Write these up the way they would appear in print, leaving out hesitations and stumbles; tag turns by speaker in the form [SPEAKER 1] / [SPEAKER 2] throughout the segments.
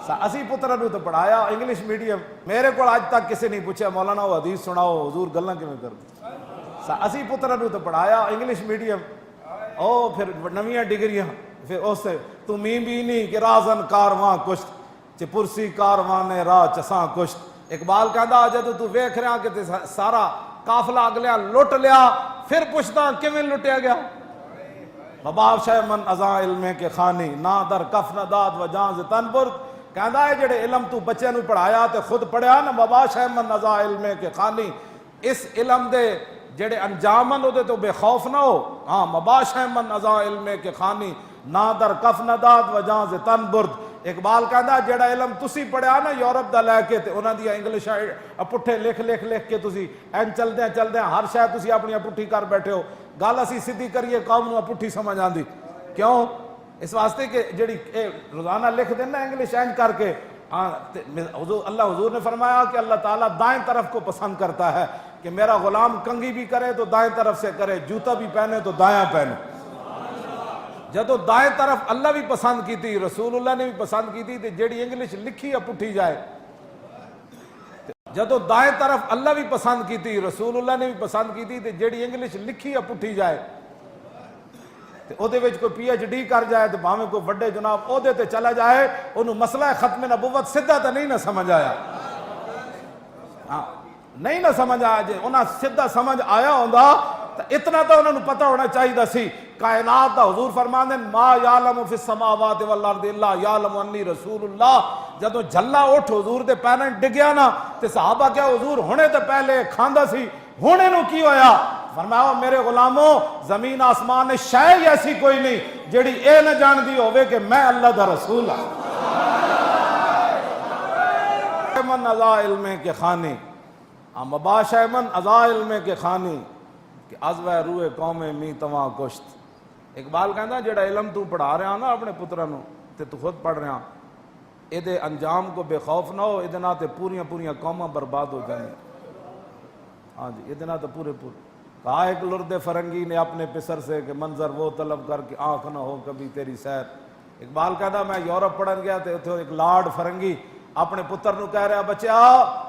[SPEAKER 1] اسی پترا نو تو پڑھایا انگلش میڈیم. میرے کو اج تک کسی نہیں پوچھا مولانا وہ حدیث سناؤ حضور گلاں کیویں کر. اسی پترا نو تو پڑھایا انگلش میڈیم. او پھر نویاں ڈگریاں پھر اس سے تو بھی نہیں کہ رازن کارواں کشت چ پرسی کارواں نے راہ چساں کشت. اقبال کہندا جدوں تو ویکھ رہا کہ سارا قافلہ اگلیاں لٹ لیا پھر پوچھدا کیویں لٹیا گیا. مباب شے من ازاں علم کے خانی نہ در کف نہ داد و جان ز تن برد. کہندا ہے جڑے علم تو بچے نو پڑھایا تے خود پڑھیا نا مبا شے من ازاں علم کے خانی اس علم دے جڑے انجامن دے تو بے خوف نہ ہو. ہاں مبا شے من ازاں علم کے خانی نہ در کف نہ داد و جان ز تن برد. اقبال کہندا جڑا علم تسی پڑھیا نا یورپ دا لے کے تے انہاں دی انگلش پٹھے لکھ لکھ لکھ کے تسی این چلدے ہر شے تسی اپنی پٹھی کر بیٹھے ہو. گل اسی سیدھی کریے قوم نو پٹھی سمجھ آندی. کیوں؟ اس واسطے کہ جڑی روزانہ لکھ دینا انگلش این کر کے. اللہ حضور نے فرمایا کہ اللہ تعالیٰ دائیں طرف کو پسند کرتا ہے کہ میرا غلام کنگھی بھی کرے تو دائیں طرف سے کرے, جوتا بھی پہنے تو دایاں پہنے. جدو دائیں طرف اللہ بھی پسند کی تھی رسول اللہ نے بھی پسند کی تھی جیڑی انگلش لکھی ہے پٹھی جائے. جدو دائیں طرف اللہ بھی پسند کی تھی رسول اللہ نے بھی پسند کی تھی جیڑی انگلش لکھی ہے پٹھی جائے. او دے وچ کوئی پی ایچ ڈی کر جائے تو بھاویں کوئی بڑے جناب او دے تے چلا جائے انہوں مسئلہ ختم نبوت سدھا تو نہیں نہ سمجھ آیا. ہاں نہیں نہ سمجھ آیا. جی انہاں سدھا سمجھ آیا ہوندا تو اتنا تو انہوں پتہ ہونا چاہیے سی. کائنات دا حضور فرماندے ما یعلم فی السماوات والارض الا یعلم انی رسول اللہ. جدو جھلا اٹھ حضور دے پیریں ڈگیا نا تے صحابہ کیا حضور ہونے تے پہلے کھاندا سی ہونے نو کی ہویا. فرمایا میرے غلاموں زمین آسمان نے شے ایسی کوئی نہیں جیڑی اے نہ جان دی ہوئے کہ میں اللہ دا رسول ہوں. من ازا علم کے خانی مبا شے من ازا علم کے خانی کہ ازوہ روح قوم می تواں کشت. اقبال کہندا جڑا علم تو پڑھا رہا نا اپنے پتراں نو تے تو خود پڑھ رہا اے دے انجام کو بے خوف نہ ہو. اے نال تے پوریاں قوماں برباد ہو جائیں. ہاں جی اے نال تے پورے کہا ایک لرد فرنگی نے اپنے پسر سے کہ منظر وہ طلب کر کے آنکھ نہ ہو کبھی تیری سیر. اقبال کہتا میں یورپ پڑھن گیا تو ایک لاڈ فرنگی اپنے پتر نو کہہ رہا بچیا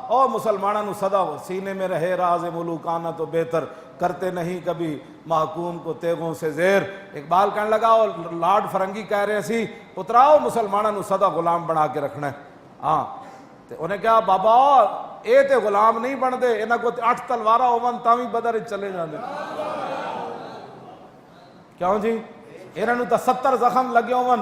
[SPEAKER 1] او مسلمانہ نو صدا ہو سینے میں رہے راز ملوکانہ تو بہتر کرتے نہیں کبھی محکوم کو تیغوں سے زیر. اقبال کہنے لگا لاڈ فرنگی کہہ رہے سی پتراؤ مسلمانہ نو صدا غلام بنا کے رکھنا ہے. ہاں تے انہیں کہا بابا اے تے غلام نہیں بن دے انہاں کو 8 تلوارا ہوون تاویں بدر چلے جاندے. کیوں جی انہاں نو تے 70 زخم لگے ہون.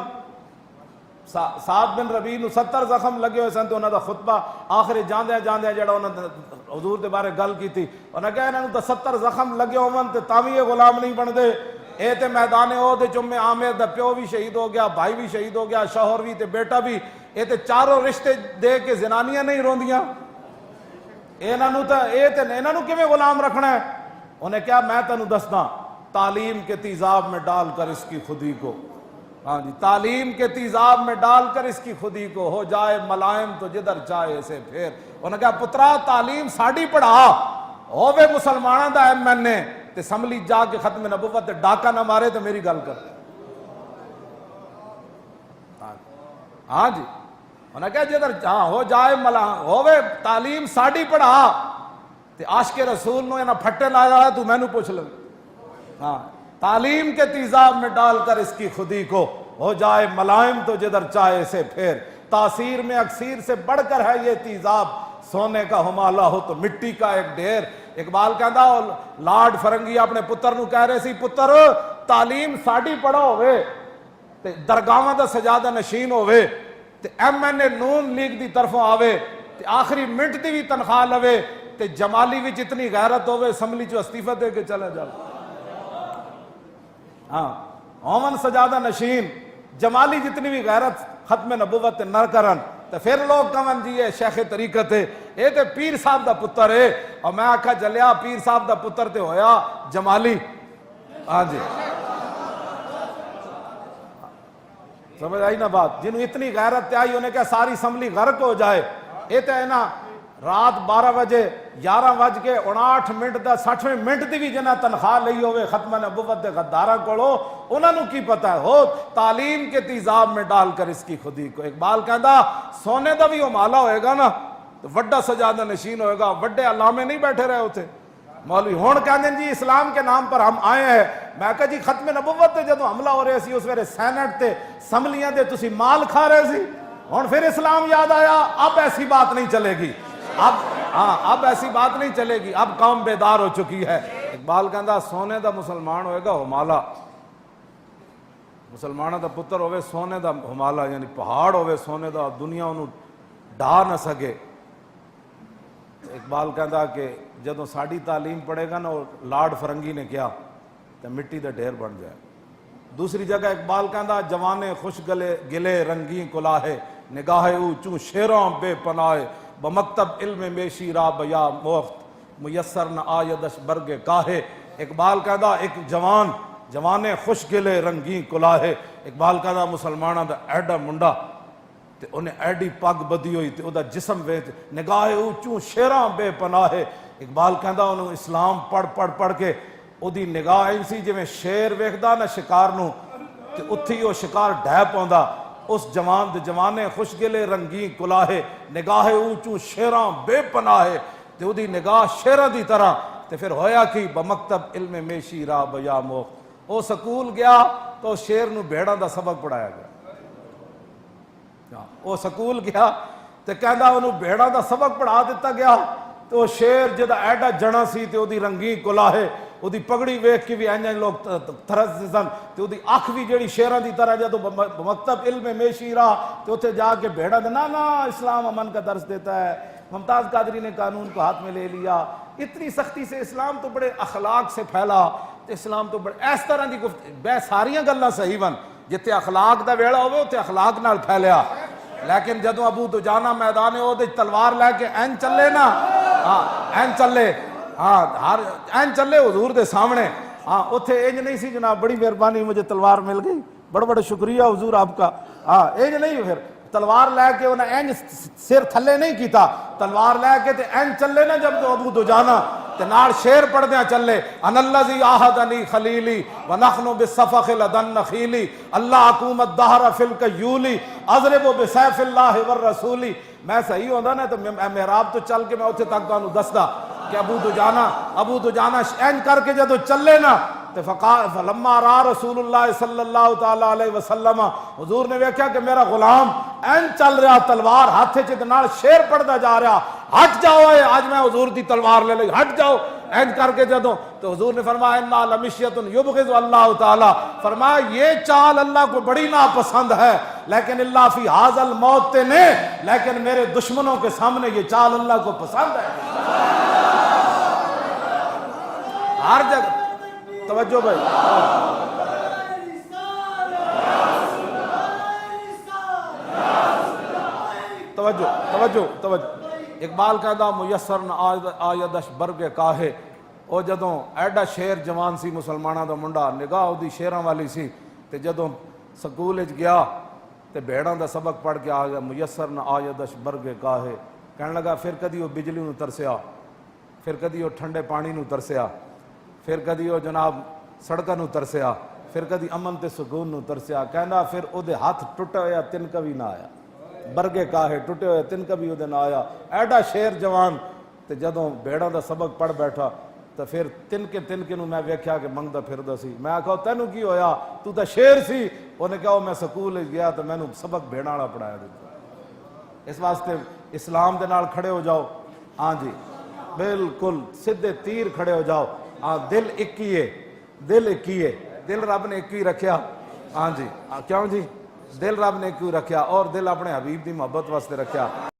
[SPEAKER 1] سعد بن ربیع نو 70 زخم لگے ہوئے سن تے انہاں دا خطبہ آخری جاندے جڑا انہاں حضور دے بارے گل کیتی انہاں کہا انہاں نو تے 70 زخم لگے ہون تے تاویں یہ غلام نہیں بن دے. اے تے میدان عہد جمع عامر دا پیو بھی شہید ہو گیا بھائی بھی شہید ہو گیا شوہر بھی تے بیٹا بھی. اے تے چاروں رشتے دے کے زنانیاں نہیں روندیاں. انہوں کیویں غلام رکھنا ہے. انہیں کیا میں تینوں دسنا تعلیم کے تیزاب میں ڈال کر اس کی خودی کو. ہاں جی تعلیم کے تیزاب میں ڈال کر اس کی خودی کو ہو جائے ملائم تو جدھر چاہے اسے پھر. انہیں کہا پترا تعلیم ساڑی پڑھا ہووے مسلمانہ دا ایم این اے تے اسمبلی جا کے ختم نبوت ڈاکہ نہ مارے تو میری گل کر. ہاں جی انہیں کہا جدھر ہو جائے ہووے تعلیم ساڑی پڑھا تے عاشق رسول نو انہاں پھٹے لایا تو میں نو پوچھ لوں. ہاں تعلیم کے تیزاب میں ڈال کر اس کی خودی کو ہو جائے ملائم تو جدھر چاہے سے پھر. تاثیر میں اکثیر سے بڑھ کر ہے یہ تیزاب سونے کا ہمالہ ہو تو مٹی کا ایک ڈھیر. اقبال کہندا لاڈ فرنگی اپنے پتر نو کہہ رہے سی پتر تعلیم ساڑی پڑھا ہوئے تے درگاہاں دا سجادہ نشین ہوئے تے ایم این اے نون لیگ دی طرفوں آوے تے آخری منٹ دی بھی تنخواہ لوے تے جمالی وچ اتنی غیرت ہوئے اسمبلی چو استعفیٰ دے کے چلا جا. ہاں اومن سجادہ نشین جمالی جتنی بھی غیرت ختم نبوت نہ کرن تے پھر لوگ کہن جی یہ شیخ طریقت ہے اے تے پیر صاحب دا پتر ہے. اور میں آکھا جلیا پیر صاحب دا پتر تے ہویا جمالی. ہاں جی سمجھ آئی نا بات. جنہوں اتنی غیرت تے آئی انہیں کہا ساری اسمبلی غرق ہو جائے. اے تے ہے نا رات 12 بجے 11:59 ਦਾ 60ਵੇਂ ਮਿੰਟ ਦੀ ਵੀ ਜਿਹਨਾਂ ਤਨਖਾਹ ਲਈ ਹੋਵੇ ختم نبوت ਦੇ غداراں ਕੋਲੋਂ, ਉਹਨਾਂ ਨੂੰ ਕੀ ਪਤਾ ਹੈ ਹੋ تعلیم کے تیزاب میں ڈال کر اس کی خودی کو. اقبال ਕਹਿੰਦਾ ਸੋਨੇ ਦਾ ਵੀ ਉਹ ਮਾਲਾ ਹੋਏਗਾ ਨਾ تو ਵੱਡਾ سجادہ نشین ہوئے گا, بڑے علامے نہیں بیٹھے رہے ہوتے مولوی ہون کہندے جی اسلام کے نام پر ہم آئے ہیں. میں کہا جی ختم نبوت تے جدوں حملہ ہو رہے سی اس ویلے سینٹ تے اسمبلیاں دے تسی مال کھا رہے سی, ہن پھر اسلام یاد آیا. اب ایسی بات نہیں چلے گی, اب ایسی بات نہیں چلے گی, اب قوم بیدار ہو چکی ہے. اقبال کہندا سونے دا مسلمان ہوئے گا ہمالا, مسلمانوں دا پتر ہوئے سونے دا ہمالا, یعنی پہاڑ ہوئے سونے دا, دنیا انہوں ڈھا نہ سکے. اقبال کہندا کہ جدوں ساڈی تعلیم پڑھے گا نا لاڈ فرنگی نے کیا تو مٹی دا ڈھیر بن جائے. دوسری جگہ اقبال کہندا جوانے خوش گلے رنگی کلاہے, نگاہ اونچوں شیراں بے پناہے, بمکتب علم میشی را بیا مفت میسر نہ آیدش برگ کاہے. اقبال کہندا ایک جوانے خوش گلے رنگی کلاہے. اقبال کہندا مسلماناں دا ایڈا منڈا تے انہیں ایڈی پگ بدی ہوئی تے او دا جسم ویچ, نگاہ اونچوں شیراں بے پناہے. اقبال کہندا انہوں اسلام پڑھ کے او دی نگاہ ایسی جویں شیر ویکھدا نا شکار نو تے اتھی او شکار ڈھہ پوندا. اس جوانے خوش گلے رنگی کلاہے, نگاہ اونچوں شیراں بے پناہے, تے او دی نگاہ شیراں دی طرح. تے پھر ہویا کی بمکتب علم میشی را بیا موخ, او سکول گیا تو شیر نو بھیڑاں دا سبق پڑھایا گیا. وہ سکول گیا تے کہندا انہوں بھیڑاں دا سبق پڑھا دیتا گیا. تو شیر جدا ایڈا جنا سی تے او دی رنگی کلاہے, او دی پگڑی ویکھ کے بھی انج لوگ ترس سن, تے او دی اکھ بھی جڑی شیراں دی طرح. جدوں مکتب علم میشی را تے اوتھے جا کے بھیڑاں دے نا اسلام امن کا درس دیتا ہے. ممتاز قادری نے قانون کو ہاتھ میں لے لیا, اتنی سختی سے اسلام تو بڑے اخلاق سے پھیلا, اسلام تو بڑے اس طرح دی بے ساریاں گلاں صحیح ون, جتے اخلاق دا ویڑا ہوئے تے اخلاق نال پھیلیا. لیکن جدوں ابو دجانہ میدان اودے تلوار لے کے این چلے نا, این چلے حضور دے سامنے, اتھے اینج نہیں سی جناب بڑی مہربانی مجھے تلوار مل گئی, بڑا شکریہ حضور آپ کا. اینج نہیں, پھر تلوار لے کے انہیں اینج سر تھلے نہیں کیتا, تلوار لے کے تے این چلے نا جب تو ابو دجانہ تے نال شیر پڑھ دیاں چلے, ان الذی آہدنی خلیلی ونحن بالصفخ لدن نخیلی, اللہ حکومت دہر فی الکیولی اضرب بسیف اللہ والرسولی. میں صحیح ہوندا نا تو محراب تو چل کے میں اتھے تک تانوں دسدا کہ ابو دجانہ این کر کے جدو چلے نا تے فلما را رسول اللہ صلی اللہ تعالی علیہ وسلم, حضور نے ویکھیا کہ میرا غلام این چل رہا تلوار ہاتھ چ نال شیر پڑھدا جا رہا, ہٹ جاؤ آج میں حضور دی تلوار لے لئی, ہٹ جاؤ. این کر کے جدوں تو حضور نے فرمایا انا لمشیۃ یبغض اللہ تعالی, فرمایا یہ چال اللہ کو بڑی ناپسند ہے, لیکن اللہ فی ھذا الموت نے, لیکن میرے دشمنوں کے سامنے یہ چال اللہ کو پسند ہے. ہر جگہ توجہ بھائی, توجہ. اقبال کہندا میسر نہ آیدش برگ کاہے, او جدوں ایڈا شیر جوان سی مسلماناں دا منڈا, نگاہ او دی شیراں والی سی, تے جدوں سکول وچ گیا تے بھیڑاں دا سبق پڑھ کے آ گیا, میسر نہ آیدش برگ کاہے. کہنے لگا پھر کدی وہ بجلی نو ترسیا, پھر کدی وہ ٹھنڈے پانی نو ترسیا, پھر کدی وہ جناب سڑکاں نو ترسیا, پھر کدی امن تے سکون نو ترسیا. کہندا پھر او دے ہاتھ ٹوٹا ہویا تنکا بھی نہ آیا, برگے کاہے ٹوٹے ہوئے تنکا بھی او دے نہ آیا. ایڈا شیر جوان تے جدوں بھیڑاں دا سبق پڑھ بیٹھا تو پھر تنکے نو میں ویکھیا کہ منگدا پھردا سی. میں آکھا تینوں کی ہویا, تو تے شیر سی. انہیں کہا میں سکول گیا تو میں نے سبق بھیڑاں والا پڑھایا دیتا. اس واسطے اسلام دے نال کھڑے ہو جاؤ, ہاں جی بالکل سیدھے تیر کھڑے ہو جاؤ. ہاں دل ایک ہی ہے, دل رب نے ایک ہی رکھیا. ہاں جی کیوں جی, دل رب نے ایک ہی رکھیا, اور دل اپنے حبیب دی محبت واسطے رکھیا.